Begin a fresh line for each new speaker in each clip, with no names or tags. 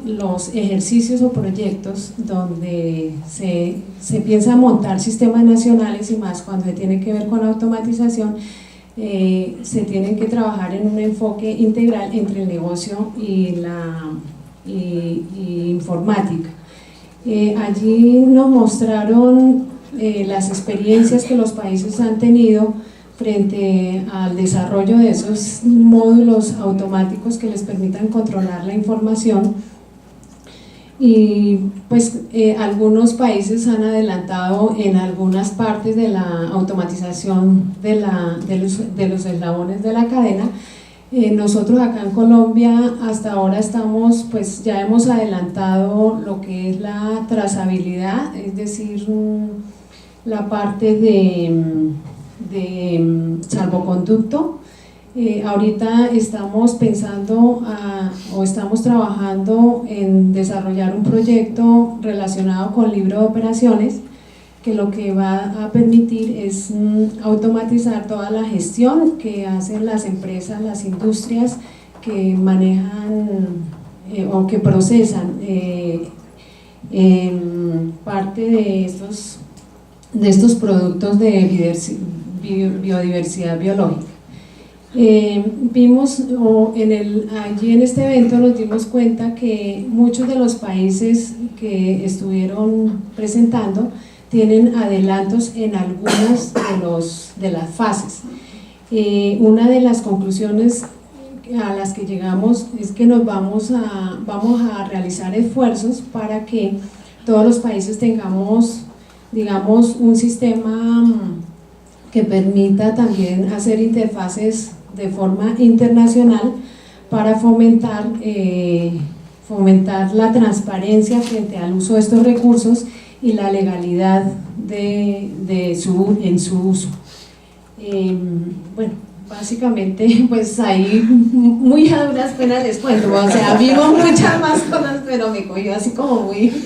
los ejercicios o proyectos donde se piensa montar sistemas nacionales y más cuando se tiene que ver con automatización, se tienen que trabajar en un enfoque integral entre el negocio y informática. Allí nos mostraron las experiencias que los países han tenido frente al desarrollo de esos módulos automáticos que les permitan controlar la información, y pues algunos países han adelantado en algunas partes de la automatización de los eslabones de la cadena. Nosotros acá en Colombia hasta ahora pues ya hemos adelantado lo que es la trazabilidad, es decir, la parte de salvoconducto. Ahorita estamos pensando o estamos trabajando en desarrollar un proyecto relacionado con libro de operaciones, que lo que va a permitir es automatizar toda la gestión que hacen las empresas, las industrias que manejan o que procesan parte de estos productos de biodiversidad biológica. Vimos allí en este evento nos dimos cuenta que muchos de los países que estuvieron presentando tienen adelantos en algunas de las fases. Una de las conclusiones a las que llegamos es que vamos a realizar esfuerzos para que todos los países tengamos, digamos, un sistema que permita también hacer interfaces de forma internacional para fomentar la transparencia frente al uso de estos recursos y la legalidad en su uso. Bueno, básicamente pues ahí muy a duras penas les cuento, o sea, vimos muchas más cosas, pero me cogió así como muy…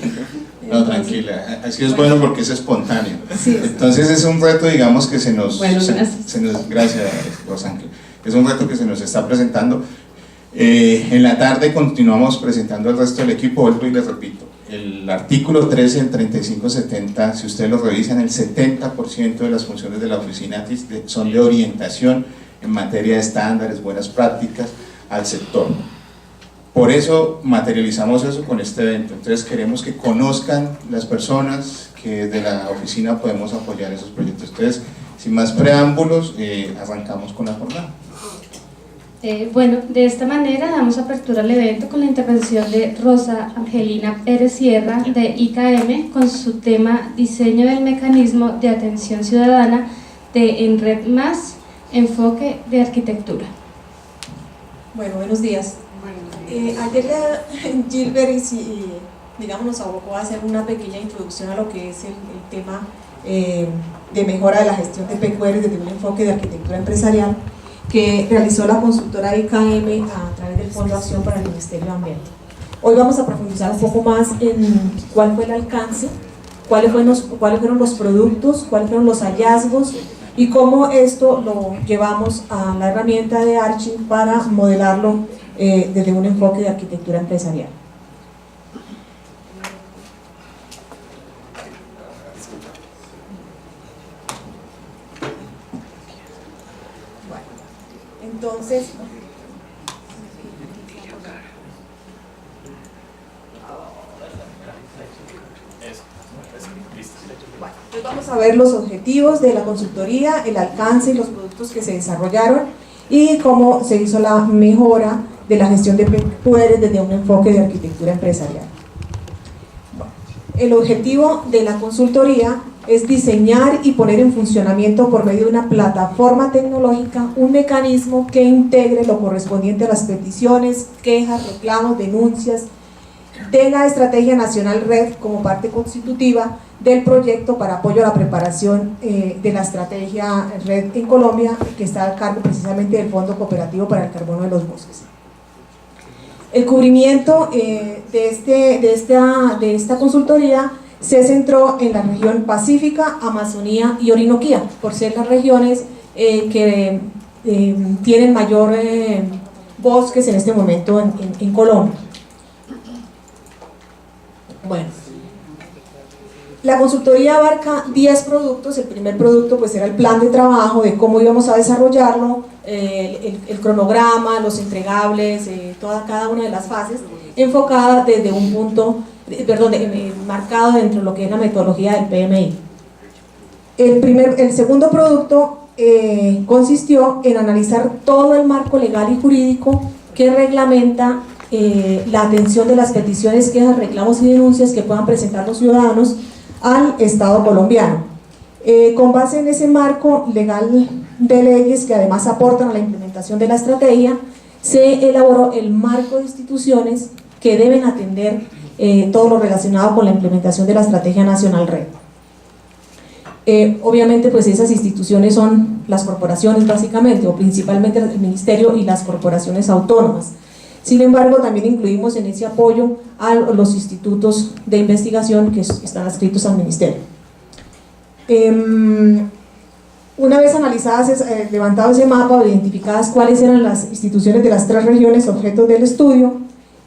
No, tranquila, así es bueno porque es espontáneo.
Sí.
Entonces es un reto, digamos, que se nos…
Bueno, gracias.
Gracias, Rosángel. Es un reto que se nos está presentando. En la tarde continuamos presentando al resto del equipo. Vuelvo y les repito, el artículo 13 del 3570, si ustedes lo revisan, el 70% de las funciones de la oficina son de orientación en materia de estándares, buenas prácticas al sector. Por eso materializamos eso con este evento. Entonces queremos que conozcan las personas que desde la oficina podemos apoyar esos proyectos. Entonces, sin más preámbulos, arrancamos con la jornada.
Bueno, de esta manera damos apertura al evento con la intervención de Rosa Angelina Pérez Sierra de IKM con su tema Diseño del mecanismo de atención ciudadana de ENRED+, enfoque de arquitectura.
Bueno, buenos días. Ayer Gilbert digamos, nos abocó a hacer una pequeña introducción a lo que es el tema de mejora de la gestión de PQR desde un enfoque de arquitectura empresarial que realizó la consultora IKM a través del Fondo de Acción para el Ministerio de Ambiente. Hoy vamos a profundizar un poco más en cuál fue el alcance, cuáles fueron los productos, cuáles fueron los hallazgos y cómo esto lo llevamos a la herramienta de Archie para modelarlo desde un enfoque de arquitectura empresarial. Bueno, entonces, entonces vamos a ver los objetivos de la consultoría, el alcance y los productos que se desarrollaron y cómo se hizo la mejora de la gestión de PQR desde un enfoque de arquitectura empresarial. Bueno, el objetivo de la consultoría es diseñar y poner en funcionamiento por medio de una plataforma tecnológica un mecanismo que integre lo correspondiente a las peticiones, quejas, reclamos, denuncias de la Estrategia Nacional Red como parte constitutiva del proyecto para apoyo a la preparación de la Estrategia Red en Colombia, que está a cargo precisamente del Fondo Cooperativo para el Carbono de los Bosques. El cubrimiento de esta consultoría se centró en la región Pacífica, Amazonía y Orinoquía, por ser las regiones que tienen mayor bosques en este momento en Colombia. Bueno, la consultoría abarca 10 productos. El primer producto pues era el plan de trabajo de cómo íbamos a desarrollarlo, el cronograma, los entregables, cada una de las fases, enfocada desde un punto, marcado dentro de lo que es la metodología del PMI. El segundo producto consistió en analizar todo el marco legal y jurídico que reglamenta la atención de las peticiones, quejas, reclamos y denuncias que puedan presentar los ciudadanos al Estado colombiano. Con base en ese marco legal de leyes que además aportan a la implementación de la estrategia, se elaboró el marco de instituciones que deben atender todo lo relacionado con la implementación de la Estrategia Nacional RED. Obviamente pues esas instituciones son las corporaciones básicamente, o principalmente el Ministerio y las corporaciones autónomas. Sin embargo, también incluimos en ese apoyo a los institutos de investigación que están adscritos al Ministerio. Una vez analizadas, levantado ese mapa o identificadas cuáles eran las instituciones de las 3 regiones objeto del estudio,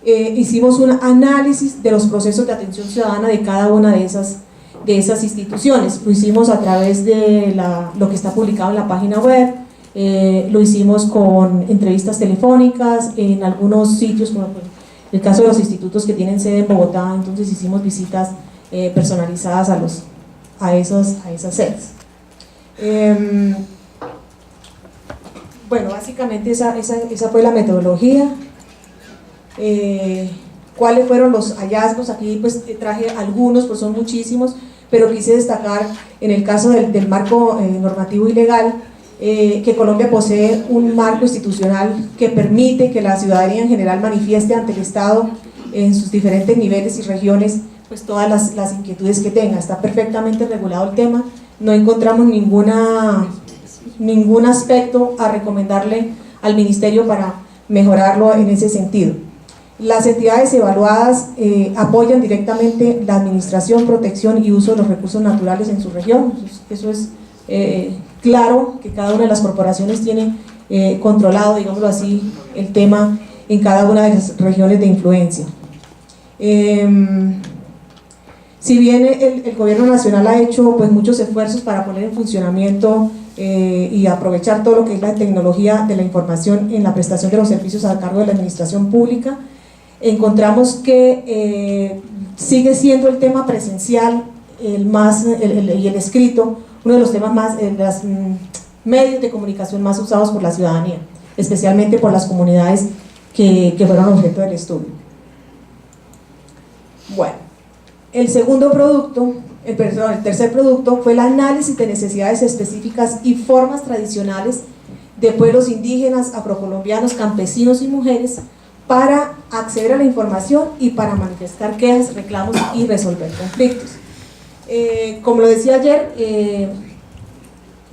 hicimos un análisis de los procesos de atención ciudadana de cada una de esas instituciones. Lo hicimos a través de lo que está publicado en la página web, lo hicimos con entrevistas telefónicas en algunos sitios, como el caso de los institutos que tienen sede en Bogotá. Entonces hicimos visitas personalizadas a esas sedes. Bueno, básicamente esa fue la metodología. ¿Cuáles fueron los hallazgos? Aquí pues traje algunos, pues son muchísimos, pero quise destacar en el caso del marco normativo y legal, que Colombia posee un marco institucional que permite que la ciudadanía en general manifieste ante el Estado en sus diferentes niveles y regiones pues todas las inquietudes que tenga. Está perfectamente regulado el tema, no encontramos ningún aspecto a recomendarle al Ministerio para mejorarlo en ese sentido. Las entidades evaluadas apoyan directamente la administración, protección y uso de los recursos naturales en su región. Eso es claro que cada una de las corporaciones tiene controlado, digámoslo así, el tema en cada una de las regiones de influencia. Si bien el gobierno nacional ha hecho pues muchos esfuerzos para poner en funcionamiento y aprovechar todo lo que es la tecnología de la información en la prestación de los servicios a cargo de la administración pública, encontramos que sigue siendo el tema presencial y el escrito uno de los temas más, los medios de comunicación más usados por la ciudadanía, especialmente por las comunidades que fueron objeto del estudio. Bueno, el tercer producto fue el análisis de necesidades específicas y formas tradicionales de pueblos indígenas, afrocolombianos, campesinos y mujeres para acceder a la información y para manifestar quejas, reclamos y resolver conflictos. Como lo decía ayer,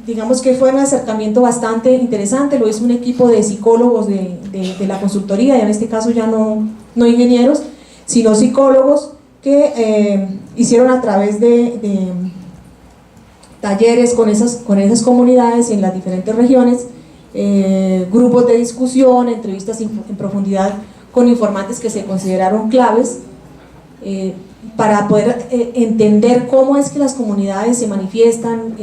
digamos que fue un acercamiento bastante interesante. Lo hizo un equipo de psicólogos de la consultoría, y en este caso ya no ingenieros, sino psicólogos que hicieron a través de talleres con esas comunidades en las diferentes regiones, grupos de discusión, entrevistas en profundidad con informantes que se consideraron claves para poder entender cómo es que las comunidades se manifiestan,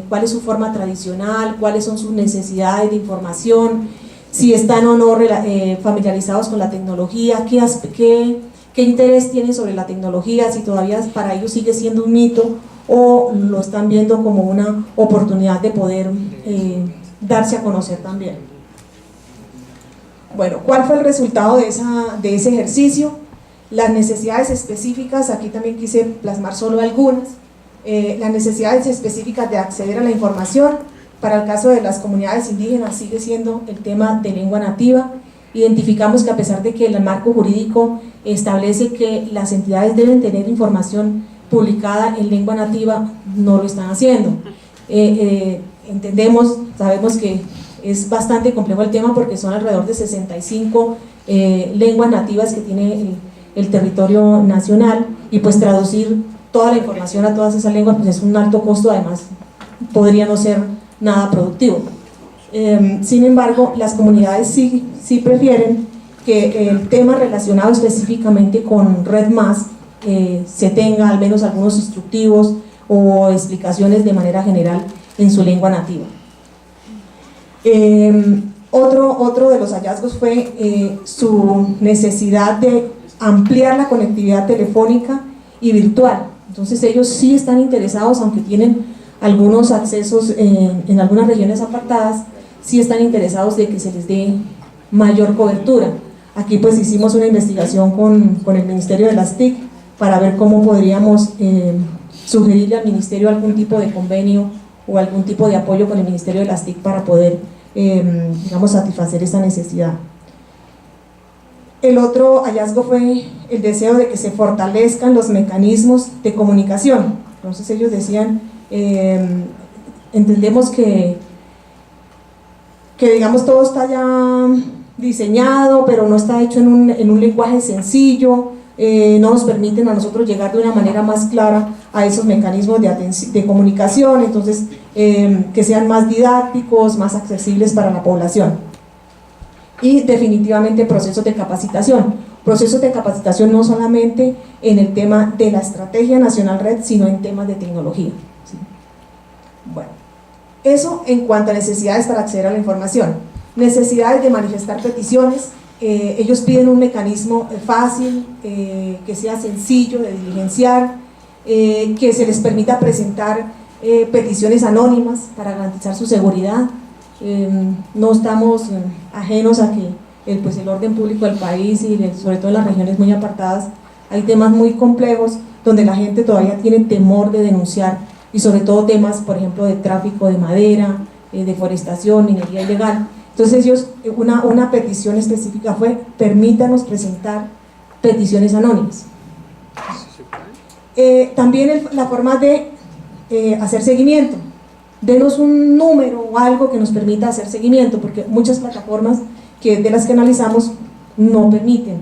cuál es su forma tradicional, cuáles son sus necesidades de información, si están o no familiarizados con la tecnología, qué interés tienen sobre la tecnología, si todavía para ellos sigue siendo un mito o lo están viendo como una oportunidad de poder darse a conocer también. Bueno, ¿cuál fue el resultado de ese ejercicio? Las necesidades específicas, aquí también quise plasmar solo algunas, las necesidades específicas de acceder a la información. Para el caso de las comunidades indígenas sigue siendo el tema de lengua nativa. Identificamos que a pesar de que el marco jurídico establece que las entidades deben tener información publicada en lengua nativa, no lo están haciendo. Sabemos que es bastante complejo el tema porque son alrededor de 65 lenguas nativas que tiene el territorio nacional, y pues traducir toda la información a todas esas lenguas pues es un alto costo, además podría no ser nada productivo. Sin embargo, las comunidades sí prefieren que el tema relacionado específicamente con Red+, se tenga al menos algunos instructivos o explicaciones de manera general en su lengua nativa. Otro de los hallazgos fue su necesidad de ampliar la conectividad telefónica y virtual. Entonces ellos sí están interesados, aunque tienen algunos accesos en algunas regiones apartadas, sí están interesados de que se les dé mayor cobertura. Aquí pues hicimos una investigación con el Ministerio de las TIC para ver cómo podríamos sugerirle al Ministerio algún tipo de convenio o algún tipo de apoyo con el Ministerio de las TIC para poder, digamos, satisfacer esta necesidad. El otro hallazgo fue el deseo de que se fortalezcan los mecanismos de comunicación. Entonces ellos decían, entendemos que digamos todo está ya diseñado, pero no está hecho en un lenguaje sencillo, no nos permiten a nosotros llegar de una manera más clara a esos mecanismos de comunicación, entonces que sean más didácticos, más accesibles para la población. Y definitivamente procesos de capacitación no solamente en el tema de la Estrategia Nacional Red, sino en temas de tecnología, ¿sí? Bueno, eso en cuanto a necesidades para acceder a la información. Necesidades de manifestar peticiones, ellos piden un mecanismo fácil, que sea sencillo de diligenciar, que se les permita presentar peticiones anónimas para garantizar su seguridad. No estamos ajenos a que el orden público del país y sobre todo en las regiones muy apartadas hay temas muy complejos donde la gente todavía tiene temor de denunciar, y sobre todo temas, por ejemplo, de tráfico de madera, deforestación, minería ilegal. Entonces ellos, una petición específica fue: permítanos presentar peticiones anónimas. También la forma de hacer seguimiento. Denos un número o algo que nos permita hacer seguimiento, porque muchas plataformas de las que analizamos no permiten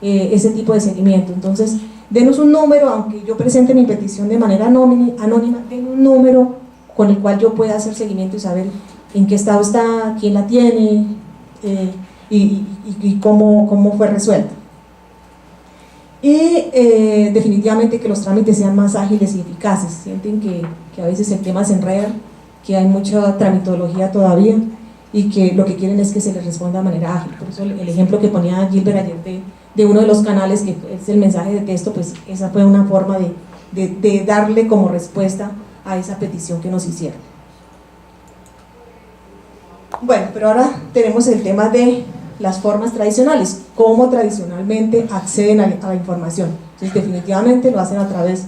ese tipo de seguimiento. Entonces, denos un número, aunque yo presente mi petición de manera anónima, den un número con el cual yo pueda hacer seguimiento y saber en qué estado está, quién la tiene y cómo fue resuelta. Y definitivamente que los trámites sean más ágiles y eficaces. Sienten que a veces el tema se enreda, que hay mucha tramitología todavía y que lo que quieren es que se les responda de manera ágil. Por eso el ejemplo que ponía Gilbert ayer de uno de los canales, que es el mensaje de texto, pues esa fue una forma de darle como respuesta a esa petición que nos hicieron. Bueno, pero ahora tenemos el tema de las formas tradicionales, cómo tradicionalmente acceden a la información. Entonces definitivamente lo hacen a través,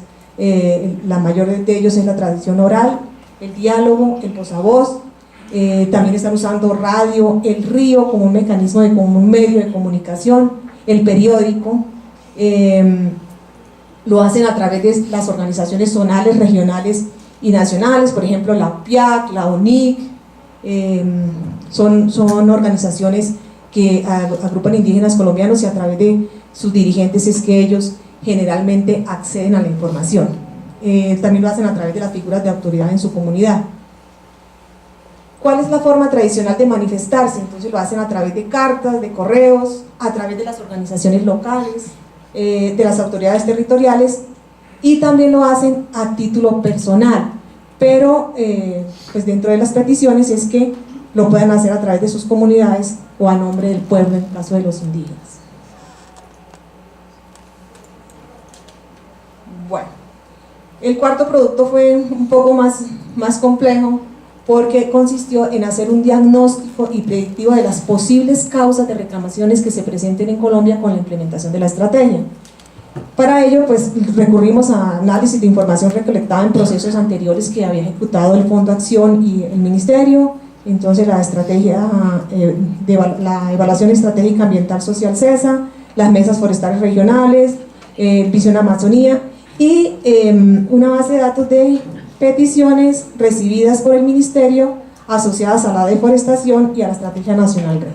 la mayor de ellos es la tradición oral, el diálogo, el voz a voz, también están usando radio, el río como un mecanismo, como un medio de comunicación, el periódico, lo hacen a través de las organizaciones zonales, regionales y nacionales, por ejemplo la UPIAC, la ONIC, son organizaciones que agrupan indígenas colombianos, y a través de sus dirigentes es que ellos generalmente acceden a la información. También lo hacen a través de las figuras de autoridad en su comunidad. ¿Cuál es la forma tradicional de manifestarse? Entonces lo hacen a través de cartas, de correos, a través de las organizaciones locales, de las autoridades territoriales, y también lo hacen a título personal, pero pues dentro de las peticiones es que lo puedan hacer a través de sus comunidades o a nombre del pueblo, en el caso de los indígenas. Bueno, el cuarto producto fue un poco más complejo, porque consistió en hacer un diagnóstico y predictivo de las posibles causas de reclamaciones que se presenten en Colombia con la implementación de la estrategia. Para ello, pues recurrimos a análisis de información recolectada en procesos anteriores que había ejecutado el Fondo Acción y el Ministerio. Entonces la evaluación estratégica ambiental social CESA, las mesas forestales regionales, Visión Amazonía, y una base de datos de peticiones recibidas por el Ministerio asociadas a la deforestación y a la Estrategia Nacional Red.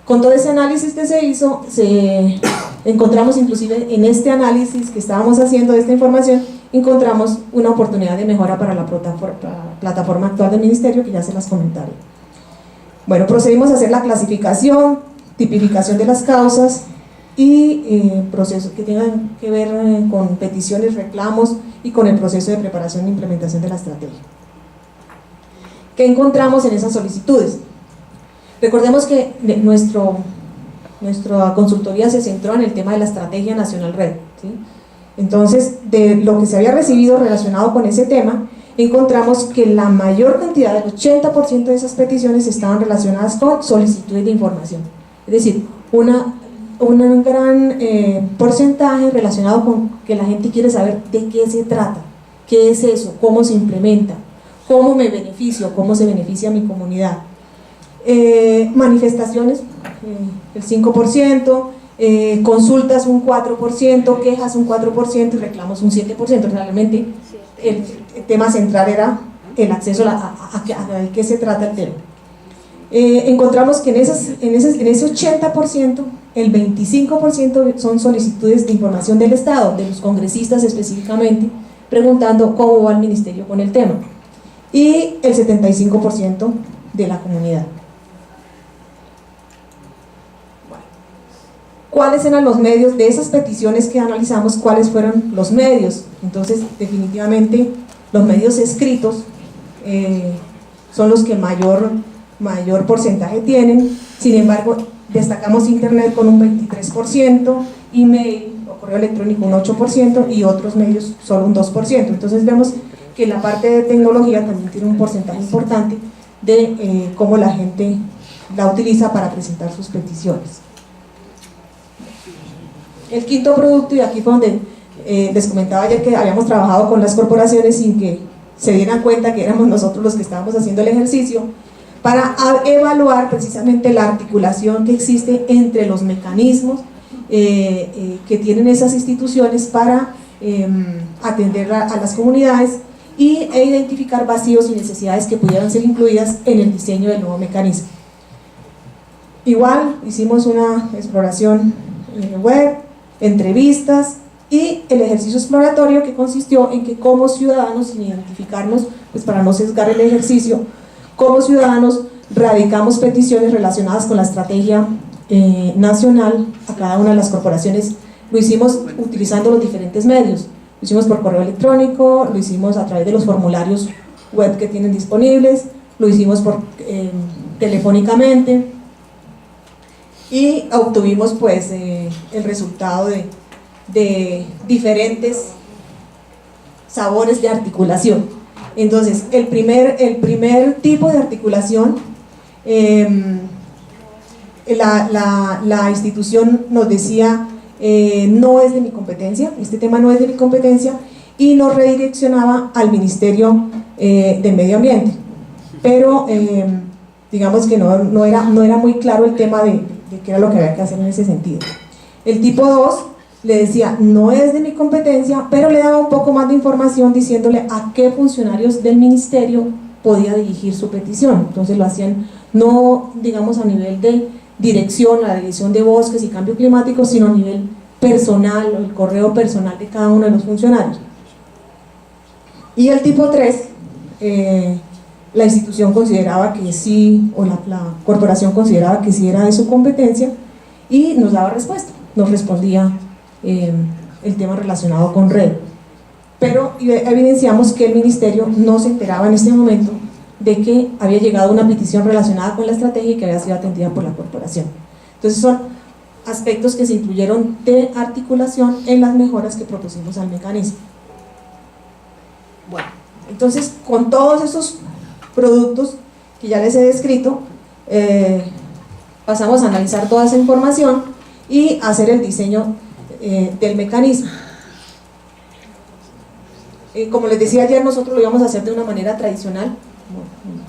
Con todo ese análisis que se hizo, encontramos inclusive en este análisis que estábamos haciendo de esta información, encontramos una oportunidad de mejora para la plataforma actual del Ministerio, que ya se las comentaré. Bueno, procedimos a hacer la clasificación, tipificación de las causas, y procesos que tengan que ver con peticiones, reclamos y con el proceso de preparación e implementación de la estrategia. ¿Qué encontramos en esas solicitudes? Recordemos que nuestra consultoría se centró en el tema de la Estrategia Nacional Red, ¿sí? Entonces, de lo que se había recibido relacionado con ese tema, encontramos que la mayor cantidad, del 80% de esas peticiones estaban relacionadas con solicitudes de información, es decir, un gran porcentaje relacionado con que la gente quiere saber de qué se trata, qué es eso, cómo se implementa, cómo me beneficio, cómo se beneficia a mi comunidad. Manifestaciones, el 5%, consultas un 4%, quejas un 4% y reclamos un 7%. Realmente el tema central era el acceso a qué se trata el tema. Encontramos que en ese 80%, el 25% son solicitudes de información del Estado, de los congresistas específicamente, preguntando cómo va el ministerio con el tema, y el 75% de la comunidad. ¿Cuáles eran los medios de esas peticiones que analizamos? ¿Cuáles fueron los medios? Entonces, definitivamente, los medios escritos son los que mayor porcentaje tienen. Sin embargo, destacamos internet con un 23%, email o correo electrónico un 8% y otros medios solo un 2%. Entonces vemos que la parte de tecnología también tiene un porcentaje importante de cómo la gente la utiliza para presentar sus peticiones. El quinto producto, y aquí fue donde les comentaba ayer que habíamos trabajado con las corporaciones sin que se dieran cuenta que éramos nosotros los que estábamos haciendo el ejercicio, para evaluar precisamente la articulación que existe entre los mecanismos que tienen esas instituciones para atender a las comunidades e identificar vacíos y necesidades que pudieran ser incluidas en el diseño del nuevo mecanismo. Igual hicimos una exploración web, entrevistas y el ejercicio exploratorio, que consistió en que como ciudadanos, sin identificarnos, pues para no sesgar el ejercicio, como ciudadanos radicamos peticiones relacionadas con la estrategia nacional a cada una de las corporaciones. Lo hicimos utilizando los diferentes medios, lo hicimos por correo electrónico, lo hicimos a través de los formularios web que tienen disponibles, lo hicimos telefónicamente, y obtuvimos pues el resultado de diferentes sabores de articulación. Entonces, el primer tipo de articulación, la institución nos decía, no es de mi competencia, este tema no es de mi competencia, y nos redireccionaba al Ministerio del Medio Ambiente. Pero digamos que no era muy claro el tema de qué era lo que había que hacer en ese sentido. El tipo 2 le decía, no es de mi competencia, pero le daba un poco más de información diciéndole a qué funcionarios del ministerio podía dirigir su petición. Entonces lo hacían no, digamos, a nivel de dirección, a la dirección de bosques y cambio climático, sino a nivel personal, o el correo personal de cada uno de los funcionarios. Y el tipo 3, la institución consideraba que sí, o la corporación consideraba que sí era de su competencia, y nos daba respuesta, nos respondía el tema relacionado con red. Pero evidenciamos que el ministerio no se enteraba en este momento de que había llegado una petición relacionada con la estrategia y que había sido atendida por la corporación. Entonces son aspectos que se incluyeron de articulación en las mejoras que propusimos al mecanismo. Bueno, entonces con todos esos productos que ya les he descrito, pasamos a analizar toda esa información y hacer el diseño del mecanismo. Como les decía ayer, nosotros lo íbamos a hacer de una manera tradicional,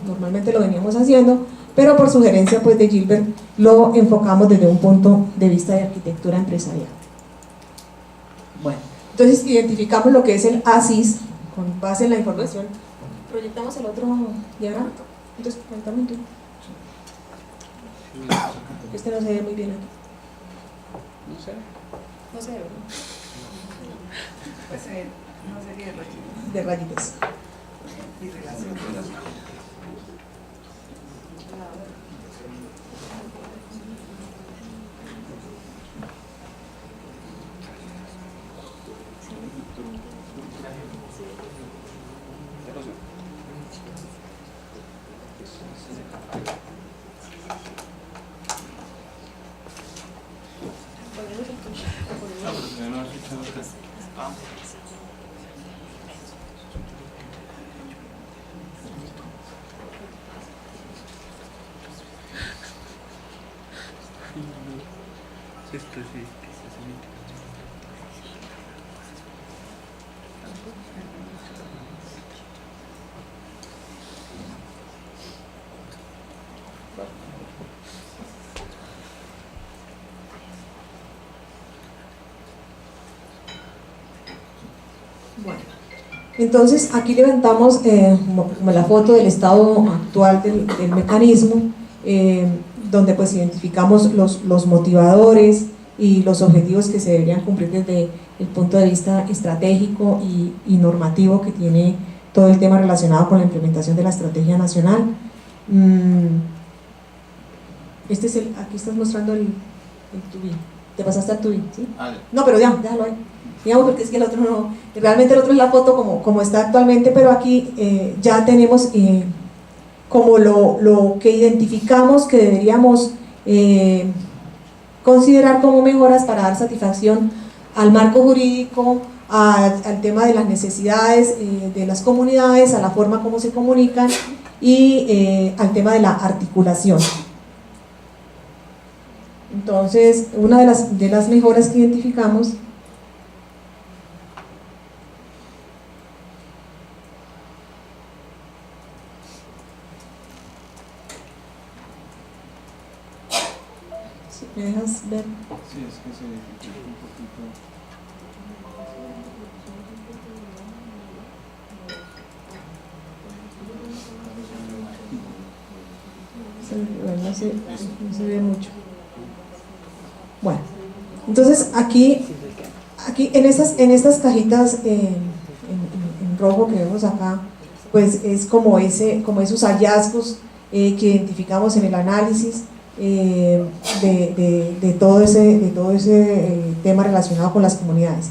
normalmente lo veníamos haciendo, pero por sugerencia pues de Gilbert lo enfocamos desde un punto de vista de arquitectura empresarial. Bueno, entonces identificamos lo que es el ASIS con base en la información. Proyectamos el otro diagrama. Entonces, cuéntame tú. Este no se ve muy bien aquí.
No sé.
No se ve, ¿no?
Pues no sería de rayitas.
De rayitas.
Y relación con las...
Bueno, entonces aquí levantamos como la foto del estado actual del mecanismo, donde pues identificamos los motivadores y los objetivos que se deberían cumplir desde el punto de vista estratégico y normativo que tiene todo el tema relacionado con la implementación de la estrategia nacional. Este es aquí estás mostrando el tubi. ¿Te pasaste al tubi? ¿Sí? No, pero ya, déjalo ahí. Digamos, porque es que el otro no, realmente el otro es la foto como está actualmente, pero aquí ya tenemos como lo que identificamos que deberíamos considerar como mejoras para dar satisfacción al marco jurídico, al tema de las necesidades de las comunidades, a la forma como se comunican y al tema de la articulación. Entonces, una de las mejoras que identificamos ¿me dejas ver?
Sí, es que se dificulta un poquito.
No se ve mucho. Bueno, entonces aquí en estas cajitas en rojo que vemos acá, pues es como esos hallazgos que identificamos en el análisis de todo ese tema relacionado con las comunidades.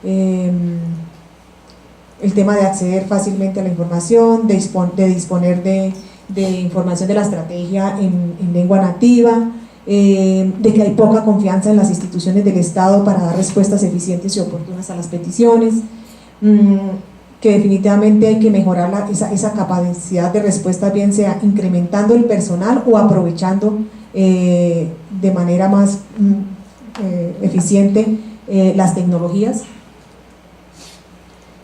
El tema de acceder fácilmente a la información, de disponer de información de la estrategia en lengua nativa, de que hay poca confianza en las instituciones del Estado para dar respuestas eficientes y oportunas a las peticiones, que definitivamente hay que mejorar esa capacidad de respuesta, bien sea incrementando el personal o aprovechando de manera más eficiente las tecnologías.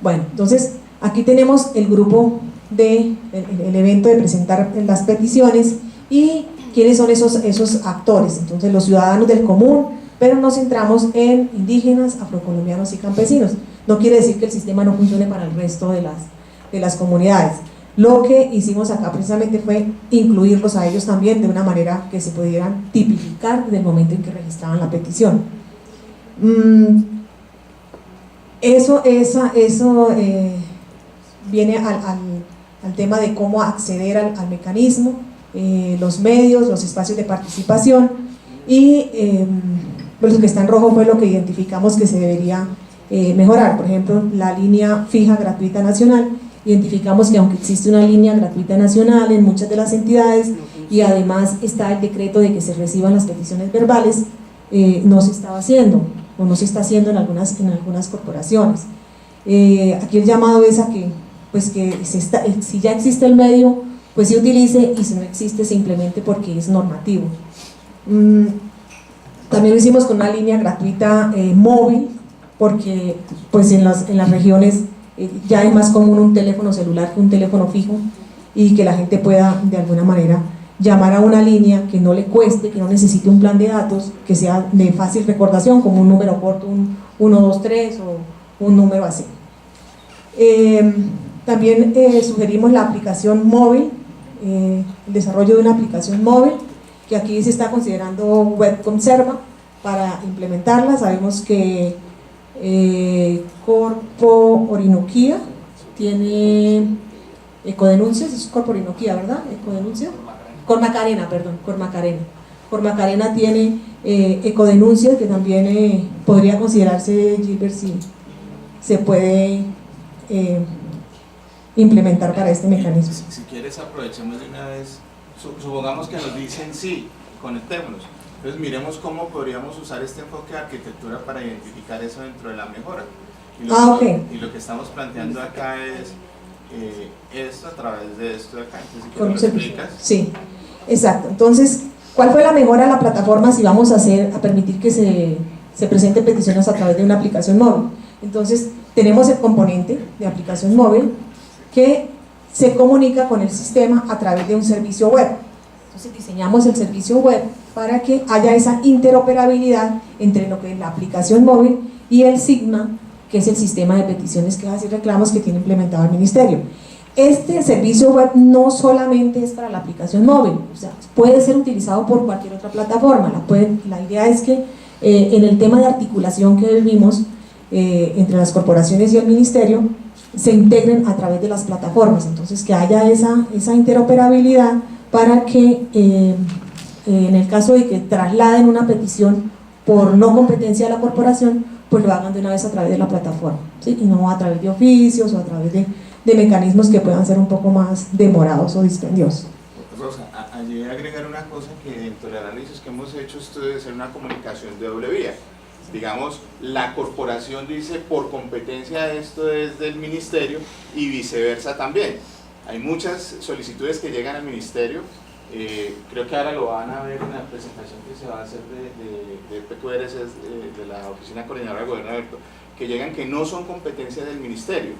Bueno, entonces aquí tenemos el grupo el evento de presentar las peticiones y quiénes son esos actores. Entonces los ciudadanos del común, pero nos centramos en indígenas, afrocolombianos y campesinos. No quiere decir que el sistema no funcione para el resto de las comunidades. Lo que hicimos acá precisamente fue incluirlos a ellos también de una manera que se pudieran tipificar desde el momento en que registraban la petición. Eso viene al tema de cómo acceder al mecanismo, los medios, los espacios de participación y pues lo que está en rojo fue lo que identificamos que se debería mejorar. Por ejemplo, la línea fija gratuita nacional, identificamos que aunque existe una línea gratuita nacional en muchas de las entidades y además está el decreto de que se reciban las peticiones verbales, no se estaba haciendo o no se está haciendo en algunas corporaciones. Aquí el llamado es a que, pues si ya existe el medio, pues se utilice, y si no existe simplemente porque es normativo. También lo hicimos con una línea gratuita móvil, porque pues en las regiones ya es más común un teléfono celular que un teléfono fijo, y que la gente pueda de alguna manera llamar a una línea que no le cueste, que no necesite un plan de datos, que sea de fácil recordación, como un número corto, un 123 o un número así. También sugerimos la aplicación móvil, el desarrollo de una aplicación móvil, que aquí se está considerando Webconserva para implementarla. Sabemos que Corpo Orinoquía tiene Ecodenuncias, es Corpo Orinoquía, ¿verdad? Ecodenuncia. Cormacarena, perdón, Cormacarena. Cormacarena tiene Ecodenuncias, que también podría considerarse, Gilbert, se puede implementar para este mecanismo.
Si quieres, aprovechemos de una vez, supongamos que nos dicen sí, conectémonos. Entonces miremos cómo podríamos usar este enfoque de arquitectura para identificar eso dentro de la mejora. Y lo que estamos planteando acá es esto a través de esto de acá. Entonces, si quieres, ¿lo explicas?
Sí, exacto. Entonces, ¿cuál fue la mejora a la plataforma si vamos a permitir que se presenten peticiones a través de una aplicación móvil? Entonces, tenemos el componente de aplicación móvil que se comunica con el sistema a través de un servicio web. Entonces diseñamos el servicio web para que haya esa interoperabilidad entre lo que es la aplicación móvil y el Sigma, que es el sistema de peticiones, quejas y reclamos que tiene implementado el Ministerio. Este servicio web no solamente es para la aplicación móvil, o sea, puede ser utilizado por cualquier otra plataforma. La idea es que en el tema de articulación que vimos entre las corporaciones y el Ministerio, se integren a través de las plataformas, entonces que haya esa interoperabilidad para que en el caso de que trasladen una petición por no competencia de la corporación, pues lo hagan de una vez a través de la plataforma, ¿sí? Y no a través de oficios o a través de mecanismos que puedan ser un poco más demorados o dispendiosos.
Rosa, allí agregar una cosa que dentro del análisis que hemos hecho, esto debe ser una comunicación de doble vía. Digamos, la corporación dice por competencia esto es del ministerio y viceversa también. Hay muchas solicitudes que llegan al ministerio, creo que ahora lo van a ver en la presentación que se va a hacer de PQRS, de la Oficina Coordinadora de Gobierno Abierto, que llegan que no son competencia del ministerio,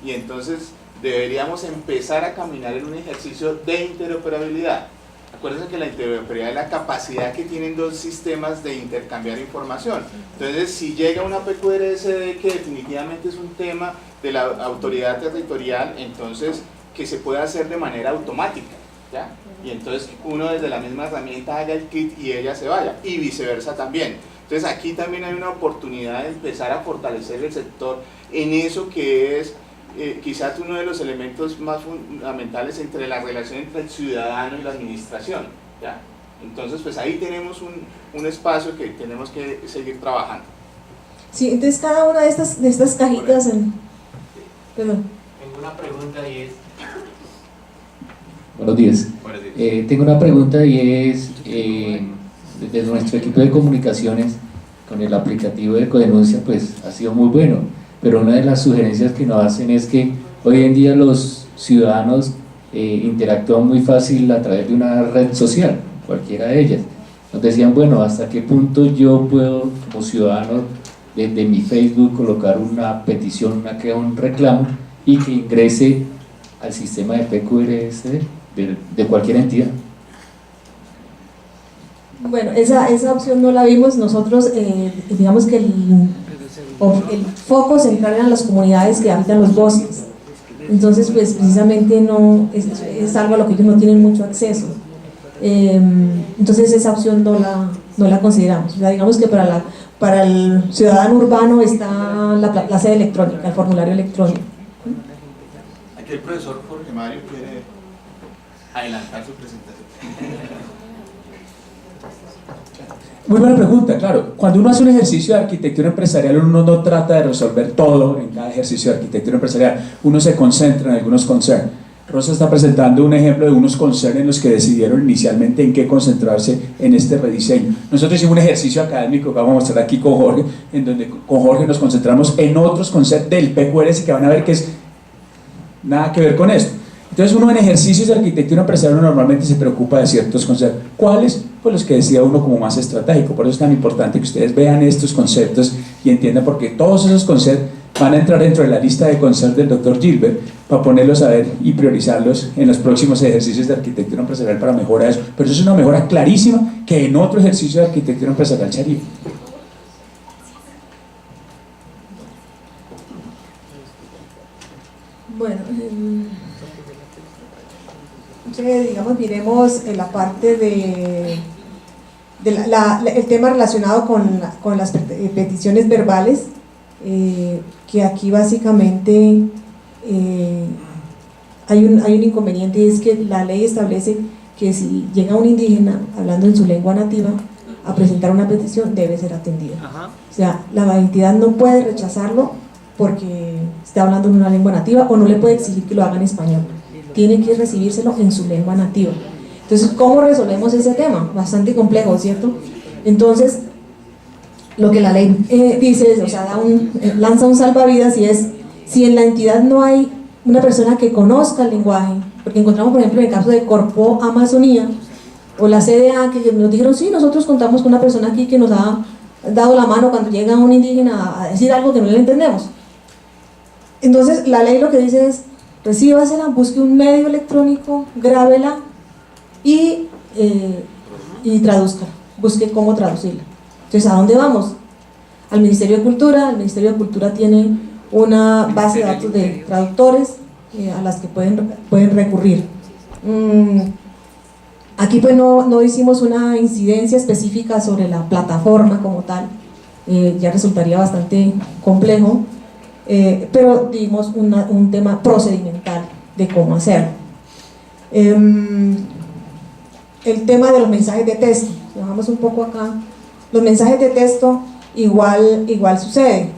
y entonces deberíamos empezar a caminar en un ejercicio de interoperabilidad. Acuérdense que la interoperabilidad es la capacidad que tienen dos sistemas de intercambiar información. Entonces, si llega una PQRSD que definitivamente es un tema de la autoridad territorial, entonces que se pueda hacer de manera automática, ¿ya? Y entonces uno desde la misma herramienta haga el kit y ella se vaya, y viceversa también. Entonces aquí también hay una oportunidad de empezar a fortalecer el sector en eso que es quizás uno de los elementos más fundamentales entre la relación entre el ciudadano y la administración, ¿ya? Entonces pues ahí tenemos un espacio que tenemos que seguir trabajando.
Sí, entonces cada una de estas cajitas perdón.
Tengo una pregunta y es...
Buenos días. Tengo una pregunta y es, desde nuestro equipo de comunicaciones, con el aplicativo de Codenuncia, pues ha sido muy bueno, pero una de las sugerencias que nos hacen es que hoy en día los ciudadanos interactúan muy fácil a través de una red social, cualquiera de ellas. Nos decían, bueno, ¿hasta qué punto yo puedo, como ciudadano, desde mi Facebook colocar una petición, una queja, un reclamo y que ingrese al sistema de PQRS de cualquier entidad?
Bueno, esa opción no la vimos nosotros. Digamos que el foco central eran las comunidades que habitan los bosques, entonces pues precisamente no es algo a lo que ellos no tienen mucho acceso, entonces esa opción no la consideramos. O sea, digamos que para el ciudadano urbano está la sede electrónica, el formulario electrónico.
Aquí el profesor Jorge Mario quiere adelantar su presentación.
Muy buena pregunta, claro. Cuando uno hace un ejercicio de arquitectura empresarial, uno no trata de resolver todo en cada ejercicio de arquitectura empresarial. Uno se concentra en algunos concerns. Rosa está presentando un ejemplo de unos concerns en los que decidieron inicialmente en qué concentrarse en este rediseño. Nosotros hicimos un ejercicio académico que vamos a mostrar aquí con Jorge, en donde con Jorge nos concentramos en otros conceptos del PQRS que van a ver que es nada que ver con esto. Entonces uno en ejercicios de arquitectura empresarial normalmente se preocupa de ciertos conceptos. ¿Cuáles? Pues los que decía uno como más estratégico. Por eso es tan importante que ustedes vean estos conceptos y entiendan por qué todos esos conceptos van a entrar dentro de la lista de conceptos del Dr. Gilbert para ponerlos a ver y priorizarlos en los próximos ejercicios de arquitectura empresarial para mejorar eso. Pero eso es una mejora clarísima que en otro ejercicio de arquitectura empresarial se haría.
Bueno, digamos, miremos en la parte de el tema relacionado con las peticiones verbales, que aquí básicamente hay un inconveniente, y es que la ley establece que si llega un indígena hablando en su lengua nativa a presentar una petición, debe ser atendida. O sea, la entidad no puede rechazarlo porque esté hablando en una lengua nativa, o no le puede exigir que lo haga en español, tiene que recibírselo en su lengua nativa. Entonces, ¿cómo resolvemos ese tema? Bastante complejo, ¿cierto? Entonces, lo que la ley dice, o sea, lanza un salvavidas, y es, si en la entidad no hay una persona que conozca el lenguaje, porque encontramos, por ejemplo, en el caso de Corpo Amazonía, o la CDA, que nos dijeron, sí, nosotros contamos con una persona aquí que nos ha dado la mano cuando llega un indígena a decir algo que no le entendemos. Entonces, la ley lo que dice es, recíbasela, busque un medio electrónico, grábela y traduzca, busque cómo traducirla. Entonces, ¿a dónde vamos? Al Ministerio de Cultura. El Ministerio de Cultura tiene una base de datos de traductores a las que pueden recurrir. Aquí pues no hicimos una incidencia específica sobre la plataforma como tal, ya resultaría bastante complejo, pero dimos un tema procedimental de cómo hacerlo. El tema de los mensajes de texto, bajamos un poco acá. Los mensajes de texto igual sucede.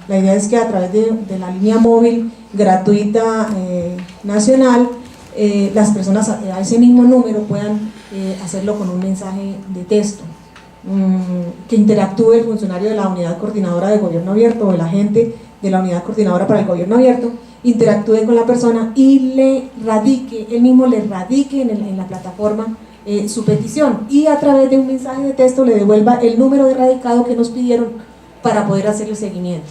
La idea es que a través de la línea móvil gratuita nacional, las personas a ese mismo número puedan hacerlo con un mensaje de texto, que interactúe el funcionario de la unidad coordinadora de gobierno abierto o el agente de la unidad coordinadora para el gobierno abierto, interactúe con la persona y él mismo le radique en la plataforma su petición, y a través de un mensaje de texto le devuelva el número de radicado que nos pidieron para poder hacer el seguimiento,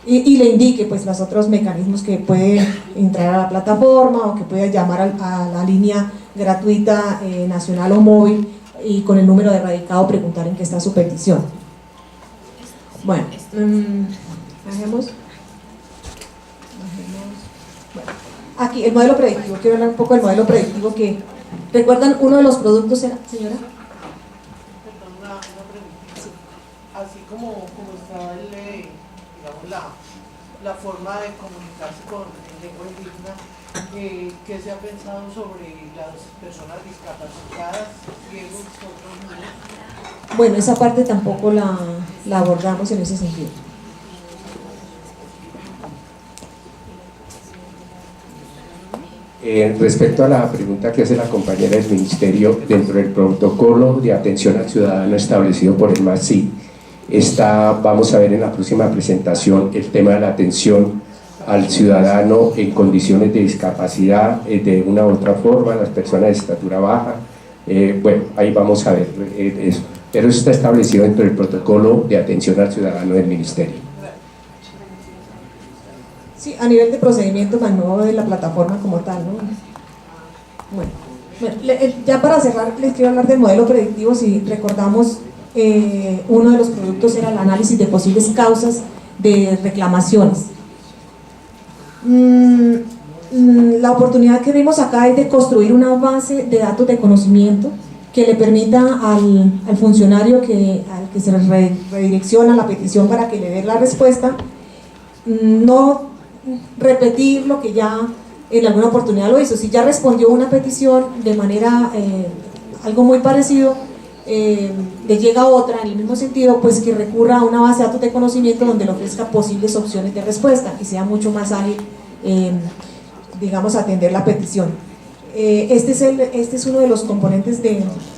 y le indique pues los otros mecanismos que puede entrar a la plataforma, o que puede llamar a la línea gratuita nacional o móvil, y con el número de radicado preguntar en qué está su petición. Bueno, bajemos. Bueno, aquí el modelo predictivo, quiero hablar un poco del modelo predictivo, que recuerdan, uno de los productos era, señora.
Perdón, una preguntita. Sí. Así como está digamos, la forma de comunicarse con lengua indígena, ¿qué se ha pensado sobre las personas discapacitadas, ciegos, otros niños?
Bueno, esa parte tampoco la abordamos en ese sentido.
Respecto a la pregunta que hace la compañera del Ministerio, dentro del protocolo de atención al ciudadano establecido por el MASI, vamos a ver en la próxima presentación el tema de la atención al ciudadano en condiciones de discapacidad, de una u otra forma, las personas de estatura baja. Bueno, ahí vamos a ver eso, pero eso está establecido dentro del protocolo de atención al ciudadano del Ministerio.
Sí, a nivel de procedimiento, más no de la plataforma como tal, ¿no? Bueno, ya para cerrar, les quiero hablar del modelo predictivo. Si recordamos, uno de los productos era el análisis de posibles causas de reclamaciones. La oportunidad que vimos acá es de construir una base de datos de conocimiento que le permita al funcionario al que se le redirecciona la petición para que le dé la respuesta, no repetir lo que ya en alguna oportunidad lo hizo. Si ya respondió una petición de manera algo muy parecido, le llega otra en el mismo sentido, pues que recurra a una base de datos de conocimiento donde le ofrezca posibles opciones de respuesta y sea mucho más ágil, digamos, atender la petición. Este es uno de los componentes